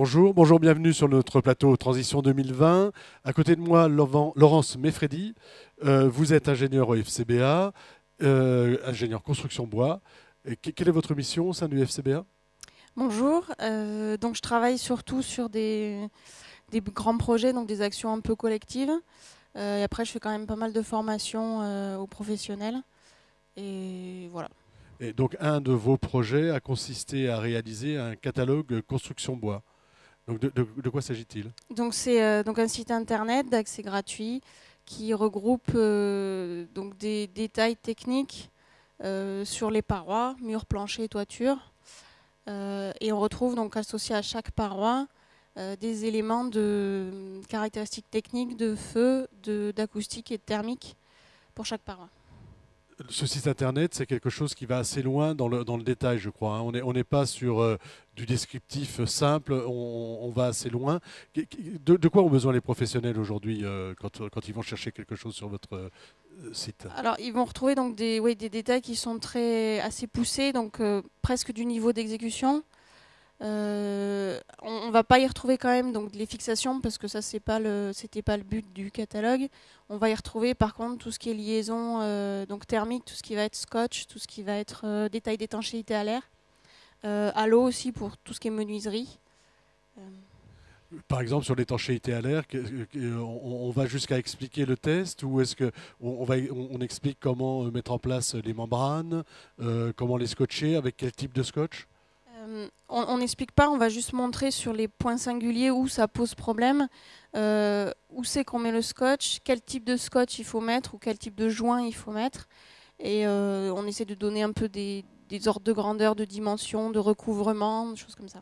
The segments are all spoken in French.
Bonjour, bienvenue sur notre plateau Transition 2020. À côté de moi, Laurence Meffredi. Vous êtes ingénieur au FCBA, ingénieur construction bois. Et quelle est votre mission au sein du FCBA? Bonjour, donc je travaille surtout sur des grands projets, donc des actions un peu collectives. Et après, je fais quand même pas mal de formations aux professionnels. Et voilà. Et donc, un de vos projets a consisté à réaliser un catalogue construction bois. Donc, de quoi s'agit-il? Donc c'est donc un site internet d'accès gratuit qui regroupe donc des détails techniques sur les parois, murs, planchers, toitures. Et on retrouve donc associé à chaque paroi des éléments de caractéristiques techniques de feu, d'acoustique et de thermique pour chaque paroi. Ce site internet, c'est quelque chose qui va assez loin dans le détail, je crois, hein. On n'est pas sur du descriptif simple, on va assez loin. De quoi ont besoin les professionnels aujourd'hui quand ils vont chercher quelque chose sur votre site? Alors ils vont retrouver donc des détails qui sont assez poussés, donc presque du niveau d'exécution. On va pas y retrouver quand même donc les fixations parce que ça c'était pas le but du catalogue. On va y retrouver par contre tout ce qui est liaison donc thermique, tout ce qui va être scotch, tout ce qui va être détail d'étanchéité à l'air, à l'eau aussi pour tout ce qui est menuiserie. Euh, Par exemple, sur l'étanchéité à l'air, on va jusqu'à expliquer le test ou est-ce que on explique comment mettre en place les membranes, comment les scotcher, avec quel type de scotch? on n'explique pas, on va juste montrer sur les points singuliers où ça pose problème, où c'est qu'on met le scotch, quel type de scotch il faut mettre ou quel type de joint il faut mettre. Et on essaie de donner un peu des ordres de grandeur, de dimension, de recouvrement, des choses comme ça.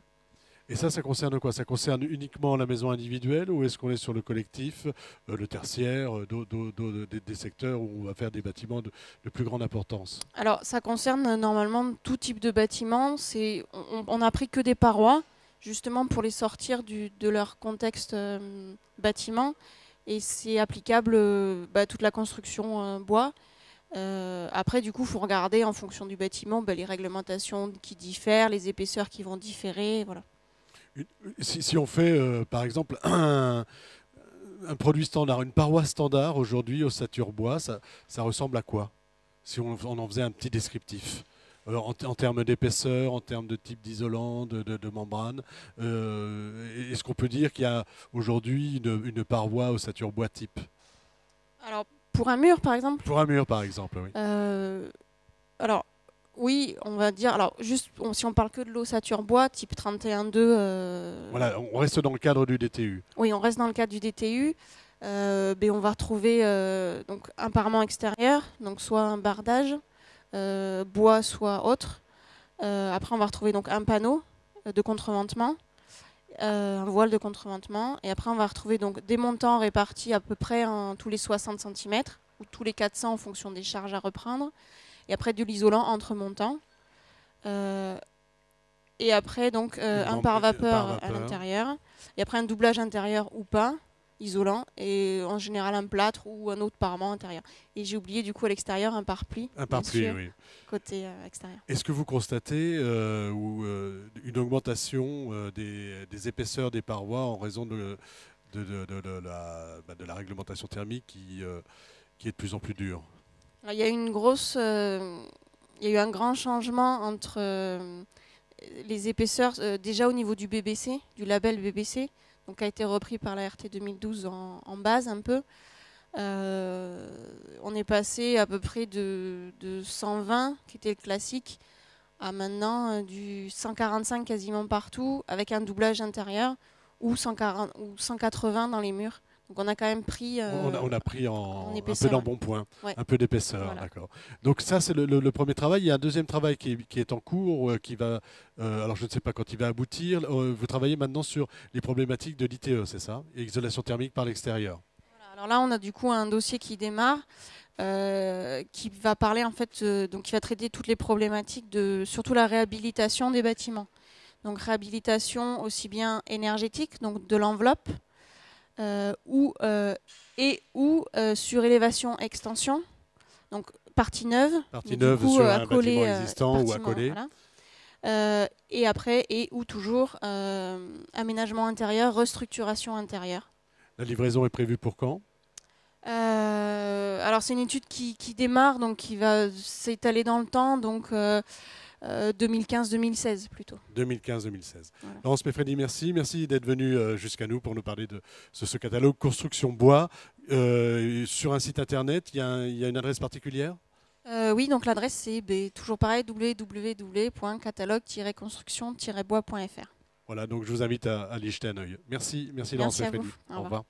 Et ça concerne quoi? Ça concerne uniquement la maison individuelle ou est-ce qu'on est sur le collectif, le tertiaire, des secteurs où on va faire des bâtiments de plus grande importance? Alors ça concerne normalement tout type de bâtiment. On a pris que des parois, justement pour les sortir de leur contexte bâtiment. Et c'est applicable à toute la construction bois. Après, du coup, il faut regarder en fonction du bâtiment les réglementations qui diffèrent, les épaisseurs qui vont différer. Voilà. Si on fait, par exemple, un produit standard, une paroi standard aujourd'hui au Satur Bois, ça ressemble à quoi? Si on en faisait un petit descriptif. En termes d'épaisseur, en termes de type d'isolant, de membrane, est-ce qu'on peut dire qu'il y a aujourd'hui une paroi au Satur Bois type? Alors, pour un mur, par exemple, Pour un mur, par exemple, oui. euh, alors, oui, on va dire. Alors, juste, si on parle que de l'ossature bois, type 31.2, Voilà, on reste dans le cadre du DTU. oui, on reste dans le cadre du DTU. On va retrouver donc un parement extérieur, donc soit un bardage, bois, soit autre. Après, on va retrouver donc un panneau de contreventement, un voile de contreventement. Et après, on va retrouver donc des montants répartis à peu près tous les 60 cm ou tous les 400 en fonction des charges à reprendre. Et après, de l'isolant entre montants. Euh, et après, donc, un Un pare-vapeur à pare-vapeur. l'intérieur. Et après, un doublage intérieur ou pas, isolant. Et en général, un plâtre ou un autre parement intérieur. Et j'ai oublié, du coup, à l'extérieur, un pare-pluie, Un bien pare-pluie, sûr, oui. côté extérieur. Est-ce que vous constatez une augmentation des épaisseurs des parois en raison de la réglementation thermique qui est de plus en plus dure? Alors, il y a eu il y a eu un grand changement entre les épaisseurs, déjà au niveau du BBC, du label BBC, donc a été repris par la RT 2012 en base un peu. On est passé à peu près de 120, qui était le classique, à maintenant du 145 quasiment partout, avec un doublage intérieur, ou 140, ou 180 dans les murs. Donc on a quand même pris On a pris en un peu épaisseur. Ouais. d'embonpoint, Ouais, un peu d'épaisseur, voilà. d'accord. Donc ça, c'est le premier travail. Il y a un deuxième travail qui est en cours, alors je ne sais pas quand il va aboutir. Vous travaillez maintenant sur les problématiques de l'ITE, c'est ça? Isolation thermique par l'extérieur. Voilà. Alors là, on a du coup un dossier qui démarre, qui va parler en fait, donc qui va traiter toutes les problématiques de surtout la réhabilitation des bâtiments. Donc réhabilitation aussi bien énergétique, donc de l'enveloppe, ou surélévation extension, donc partie neuve, Partie mais du neuve coup sur un bâtiment existant ou bâtiment, accolé. voilà. Et après, et ou toujours, aménagement intérieur, restructuration intérieure. La livraison est prévue pour quand? Alors c'est une étude qui démarre, donc qui va s'étaler dans le temps, donc 2015-2016 plutôt. 2015-2016. Voilà. Laurence Meffredi, merci. Merci d'être venu jusqu'à nous pour nous parler de ce catalogue Construction Bois. Sur un site internet, il y a une adresse particulière? Oui, donc l'adresse c'est toujours pareil, www.catalogue-construction-bois.fr. Voilà, donc je vous invite à l'y jeter un œil. Merci Laurence Merci à Meffredi. vous. Au Au revoir. revoir.